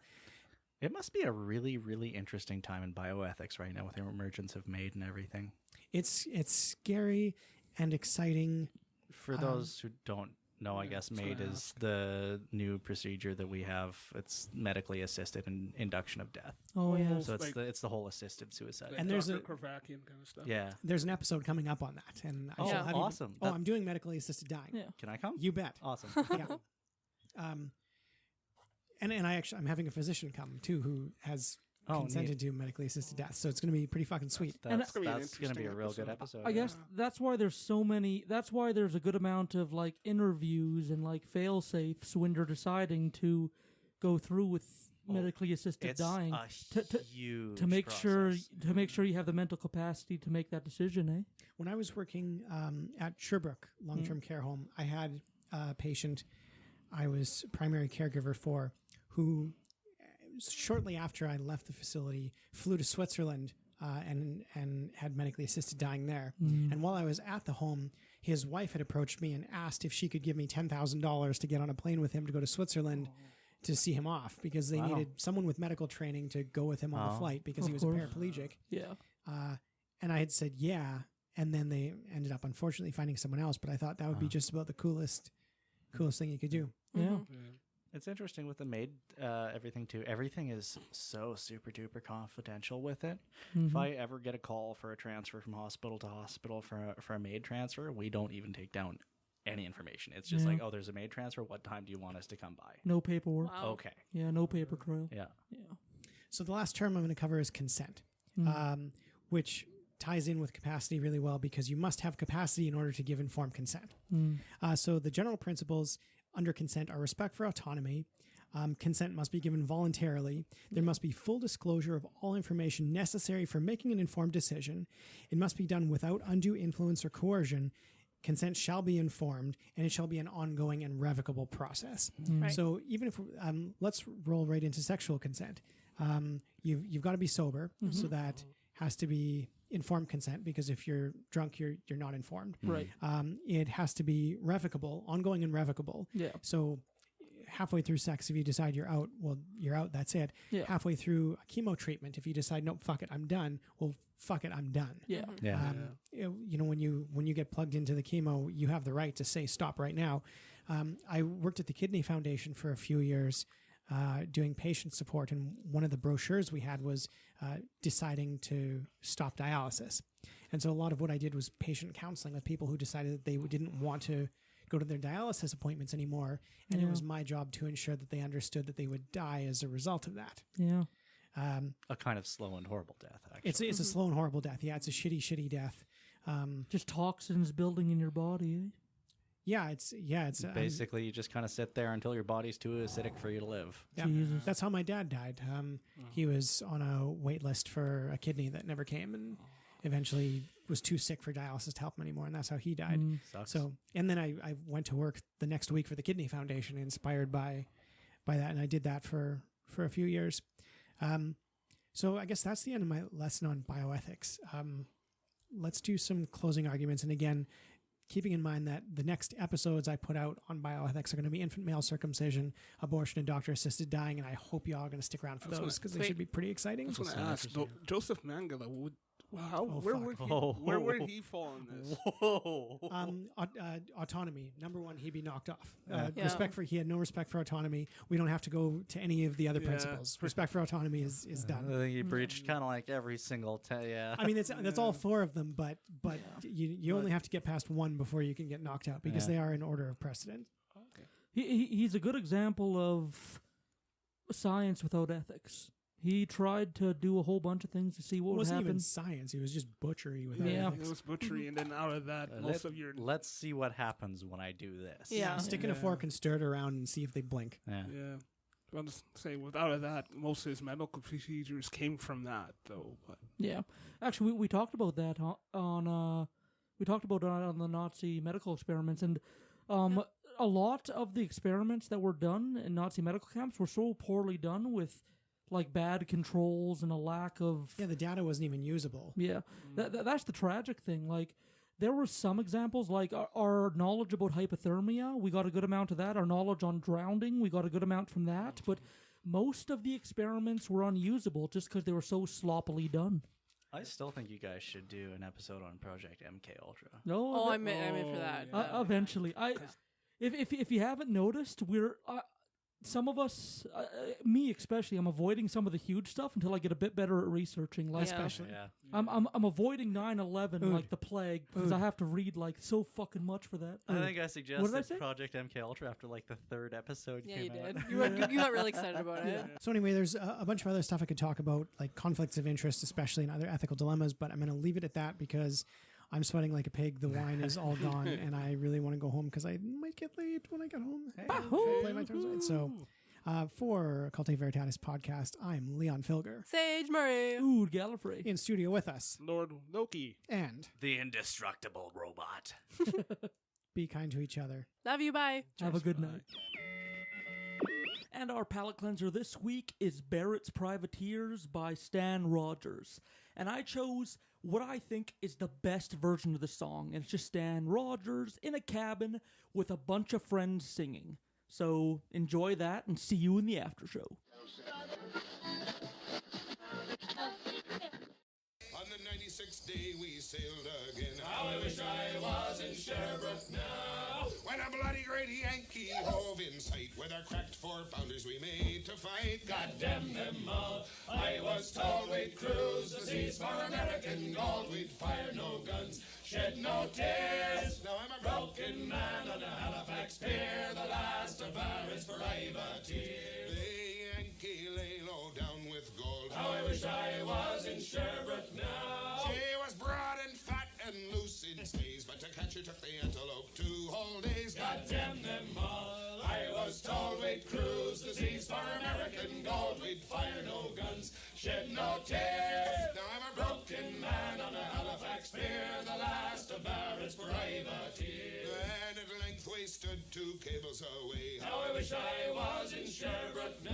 It must be a really, really interesting time in bioethics right now with the emergence of MAID and everything. It's scary and exciting. For those who don't know, I guess MAID is the new procedure that we have. It's medically assisted in induction of death. Oh, yeah. So it's the whole assisted suicide. Like and there's Dr. Kravakian kind of stuff. Yeah. There's an episode coming up on that. And I shall have awesome. I'm doing medically assisted dying. Yeah. Can I come? You bet. Awesome. Yeah. And I'm having a physician come too who has consented to medically assisted death. So it's going to be pretty fucking sweet. That's going to be a real good episode. I guess that's why there's so many. That's why there's a good amount of like interviews and like fail safes when you're deciding to go through with medically assisted dying to make sure you have the mental capacity to make that decision. When I was working at Sherbrooke long-term care home, I had a patient I was primary caregiver for who shortly after I left the facility flew to Switzerland and had medically assisted dying there. And while I was at the home, his wife had approached me and asked if she could give me $10,000 to get on a plane with him to go to Switzerland to see him off because they needed someone with medical training to go with him on the flight because he was a paraplegic. Yeah. And I had said, yeah. And then they ended up unfortunately finding someone else. But I thought that would be just about the coolest thing you could do. Yeah. It's interesting with the MAID, everything too. Everything is so super duper confidential with it. If I ever get a call for a transfer from hospital to hospital for a MAID transfer, we don't even take down any information. It's just like, oh, there's a MAID transfer. What time do you want us to come by? No paperwork. Wow. Okay. Yeah, no paper trail. Yeah. So the last term I'm going to cover is consent, which ties in with capacity really well because you must have capacity in order to give informed consent. So the general principles under consent are respect for autonomy. Consent must be given voluntarily. There must be full disclosure of all information necessary for making an informed decision. It must be done without undue influence or coercion. Consent shall be informed, and it shall be an ongoing and revocable process. Right. So even if let's roll right into sexual consent. You've got to be sober, so that has to be informed consent because if you're drunk, you're not informed. Right. It has to be revocable, ongoing and revocable. Yeah. So halfway through sex, if you decide you're out, well, you're out. That's it. Yeah. Halfway through a chemo treatment, if you decide, no, fuck it, I'm done. Well, fuck it, I'm done. Yeah. You know, when you get plugged into the chemo, you have the right to say stop right now. I worked at the Kidney Foundation for a few years. Doing patient support, and one of the brochures we had was deciding to stop dialysis. And so a lot of what I did was patient counseling with people who decided that they didn't want to go to their dialysis appointments anymore, and it was my job to ensure that they understood that they would die as a result of that. Yeah. A kind of slow and horrible death, actually. It's a slow and horrible death. Yeah, it's a shitty death. Just toxins building in your body. it's basically you just kind of sit there until your body's too acidic for you to live. Yeah, that's how my dad died. He was on a wait list for a kidney that never came, and eventually was too sick for dialysis to help him anymore, and that's how he died. Sucks. So, and then I went to work the next week for the Kidney Foundation, inspired by that, and I did that for a few years. So I guess that's the end of my lesson on bioethics. Let's do some closing arguments, and again, keeping in mind that the next episodes I put out on bioethics are going to be infant male circumcision, abortion, and doctor-assisted dying, and I hope you all are going to stick around for those because they should be pretty exciting. I was going to ask, Joseph Mangala, where would he fall on this? Whoa. Autonomy. Number one, he'd be knocked off. He had no respect for autonomy. We don't have to go to any of the other principles. Respect for autonomy is done. I think he breached kind of like every single I mean, that's all four of them, but you only have to get past one before you can get knocked out because they are in order of precedent. Okay. He's a good example of science without ethics. He tried to do a whole bunch of things to see what would happen. It wasn't even science. It was just butchery. It was butchery, and then out of that, Let's see what happens when I do this. Yeah. Stick in a fork and stir it around and see if they blink. Yeah. I'll just say, without that, most of his medical procedures came from that, though. But. Yeah. Actually, we talked about that on the Nazi medical experiments, and a lot of the experiments that were done in Nazi medical camps were so poorly done with like bad controls and a lack of... Yeah, the data wasn't even usable. Yeah, that's the tragic thing. Like, there were some examples, like our knowledge about hypothermia, we got a good amount of that. Our knowledge on drowning, we got a good amount from that. But most of the experiments were unusable just because they were so sloppily done. I still think you guys should do an episode on Project MK Ultra. No, I'm in for that. Eventually, if you haven't noticed, we're... some of us, me especially, I'm avoiding some of the huge stuff until I get a bit better at researching. Like, especially, I'm avoiding 9/11 like the plague because I have to read like so fucking much for that. I think I suggested Project MK Ultra after like the third episode came out. You got really excited about it. So anyway, there's a bunch of other stuff I could talk about, like conflicts of interest, especially in other ethical dilemmas. But I'm going to leave it at that because I'm sweating like a pig. The wine is all gone, and I really want to go home because I might get late when I get home. Play my turns right. So, for Occultae Veritatis podcast, I'm Leon Filger. Sage Murray. Ooh, Gallifrey. In studio with us, Lord Loki. And the indestructible robot. Be kind to each other. Love you, bye. Have a good night. And our palate cleanser this week is Barrett's Privateers by Stan Rogers. And I chose what I think is the best version of the song. And it's just Stan Rogers in a cabin with a bunch of friends singing. So enjoy that and see you in the after show. On the 96th day we sailed again. How I wish I was in Sherbrooke now. When a bloody great Yankee hove in sight, with our cracked 4-pounders we made to fight. God damn them all. I was told we'd cruise the seas for American gold. We'd fire no guns, shed no tears. Now I'm a broken man on a Halifax pier. The last of Barrett's privateers. The Yankee lay low down with gold. How I wish I was in Sherbrooke now. She was broad and fat and loose in stays, but to catch her took the antelope 2 whole days. God damn them all. I was told we'd cruise the seas for American gold. We'd fire no guns, shed no tears. Now I'm a broken man on a Halifax pier, the last of Barrett's privateers. And at length we stood 2 cables away. How I wish I was in Sherbrooke now.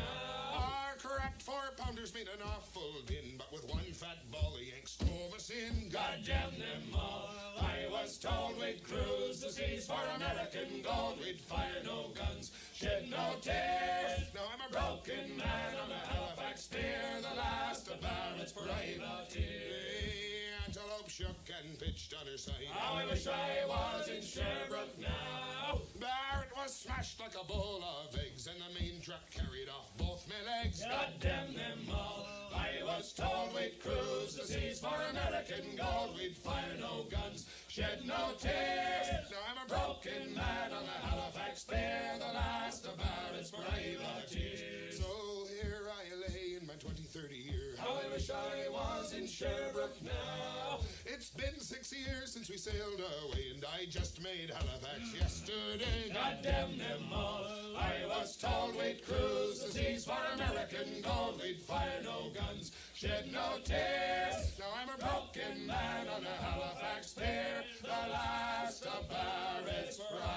Our cracked 4-pounders made an awful din, but with one fat ball the Yanks stove us in. God damn them all. I was told we'd cruise the seas for American gold. We'd fire no guns, shed no tears. Now I'm a broken man on a Halifax pier, the last of Barrett's privateers. The antelope shook and pitched on her side. How I wish I was in Sherbrooke now. Barrett was smashed like a bowl of eggs, and the main truck carried off both my legs. God damn them all. I was told we'd cruise the seas for American gold. We'd fire no guns, shed no tears. Now I'm a broken man on a Halifax pier, the last of Barrett's privateers. So here I lay in my 23rd year. How I wish I was in Sherbrooke now. It's been been 6 years since we sailed away, and I just made Halifax yesterday. God damn them all. I was told we'd cruise the seas for American gold. We'd fire no guns, shed no tears. Now I'm a broken man on a Halifax pier, the last of Barrett's privateers.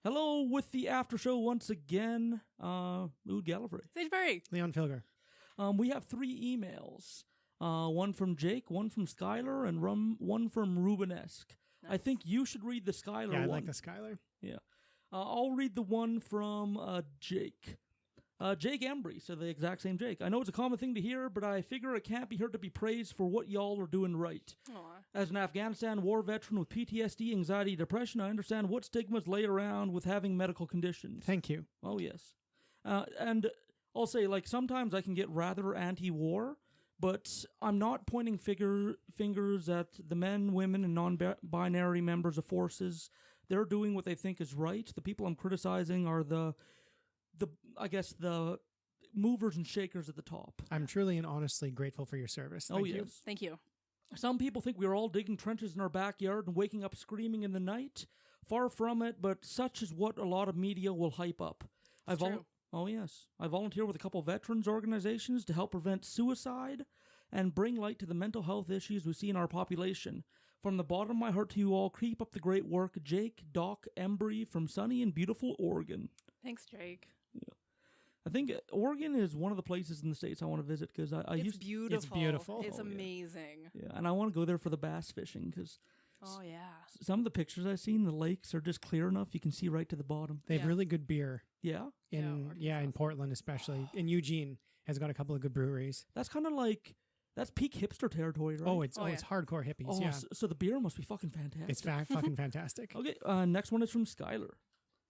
Hello with the after show once again. Ood Gallifrey. Sageberry. Leon Filger. We have 3 emails. One from Jake, one from Skylar, and one from Rubenesque. Nice. I think you should read the Skylar one. Yeah, I like the Skylar. Yeah. I'll read the one from Jake. Jake Embry, so the exact same Jake. I know it's a common thing to hear, but I figure it can't be hurt to be praised for what y'all are doing right. Aww. As an Afghanistan war veteran with PTSD, anxiety, depression, I understand what stigmas lay around with having medical conditions. Thank you. Oh, yes. And I'll say, like, sometimes I can get rather anti-war, but I'm not pointing fingers at the men, women, and non-binary members of forces. They're doing what they think is right. The people I'm criticizing are the movers and shakers at the top. I'm truly and honestly grateful for your service. Thank you. Thank you. Some people think we're all digging trenches in our backyard and waking up screaming in the night. Far from it, but such is what a lot of media will hype up. True. Oh, yes. I volunteer with a couple veterans organizations to help prevent suicide and bring light to the mental health issues we see in our population. From the bottom of my heart to you all, keep up the great work. Jake, Doc, Embry from sunny and beautiful Oregon. Thanks, Jake. Yeah. I think Oregon is one of the places in the States I want to visit because It's beautiful. It's beautiful. It's amazing. Yeah, and I want to go there for the bass fishing because Oh, yeah. some of the pictures I've seen, the lakes are just clear enough you can see right to the bottom. They have really good beer. Yeah? In Portland especially. In Eugene has got a couple of good breweries. That's kind of like, that's peak hipster territory, right? It's hardcore hippies, Oh, yeah. so the beer must be fucking fantastic. It's fucking fantastic. Okay, next one is from Skylar.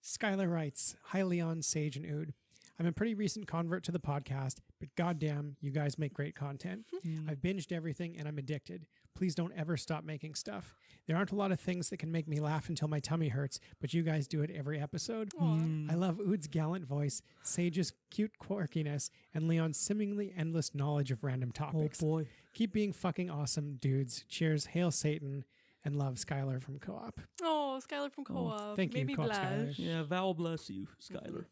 Skylar writes, Hi Leon, Sage, and Ood. I'm a pretty recent convert to the podcast, but goddamn, you guys make great content. I've binged everything and I'm addicted. Please don't ever stop making stuff. There aren't a lot of things that can make me laugh until my tummy hurts, but you guys do it every episode. I love Ood's gallant voice, Sage's cute quirkiness, and Leon's seemingly endless knowledge of random topics. Oh boy. Keep being fucking awesome, dudes. Cheers, hail Satan, and love, Skylar from Co-op. Oh, Skylar from Co-op. Thank you, Made me Co-op blush. Skylar. Yeah, Val bless you, Skylar.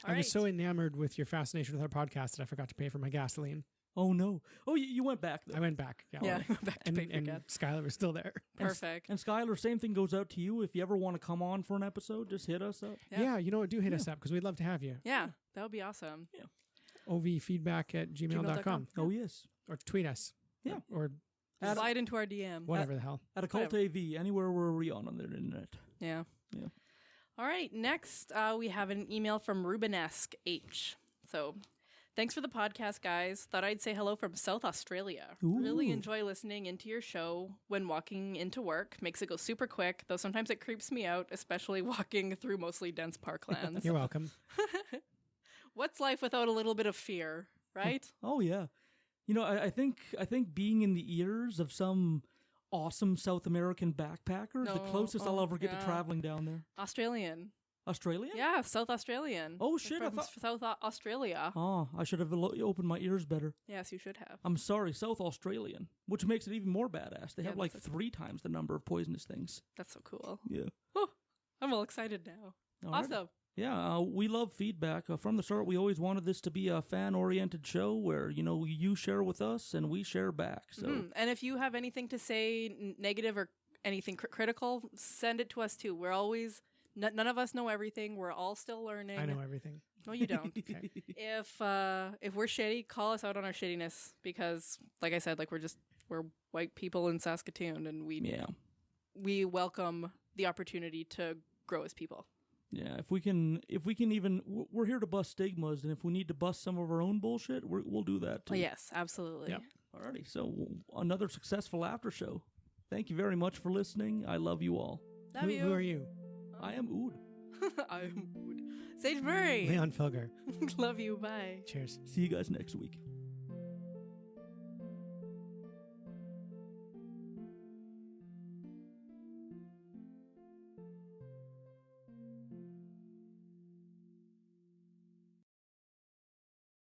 I was so enamored with your fascination with our podcast that I forgot to pay for my gasoline. Oh, no. Oh, you went back, though. I went back. Yeah, I went back to pay for gas. Skylar was still there. Perfect. And Skylar, same thing goes out to you. If you ever want to come on for an episode, just hit us up. Yeah, you know what? Do hit us up because we'd love to have you. Yeah, that would be awesome. Yeah. ovfeedback@gmail.com. Oh, yes. Or tweet us. Yeah. Or slide into our DM. whatever the hell. At Occultae V, anywhere where we're on the internet. Yeah. Yeah. All right. Next, we have an email from Rubenesque H. So, thanks for the podcast, guys. Thought I'd say hello from South Australia. Really Ooh. enjoy listening into your show when walking into work. Makes it go super quick, though sometimes it creeps me out, especially walking through mostly dense parklands. You're welcome. What's life without a little bit of fear, right? Oh, yeah. You know, I think being in the ears of some awesome South American backpacker is the closest I'll ever get to traveling down there. Australian. Australian? Yeah, South Australian. Oh, shit. From South Australia. Oh, I should have opened my ears better. Yes, you should have. I'm sorry, South Australian, which makes it even more badass. They have like that's 3 times the number of poisonous things. That's so cool. Yeah. Oh, I'm all excited now. All right. Awesome. Yeah, we love feedback. From the start, we always wanted this to be a fan-oriented show where, you know, you share with us and we share back. So, And if you have anything to say negative or anything critical, send it to us too. We're always, none of us know everything. We're all still learning. I know everything. No, you don't. Okay. If we're shitty, call us out on our shittiness because, like I said, like we're white people in Saskatoon and we welcome the opportunity to grow as people. Yeah, if we can even, we're here to bust stigmas, and if we need to bust some of our own bullshit, we'll do that too. Oh, yes, absolutely. Yep. Alrighty, so another successful after show. Thank you very much for listening. I love you all. Love you. Who are you? I am Ood. I'm Ood. Sage Murray. Leon Filger. Love you. Bye. Cheers. See you guys next week.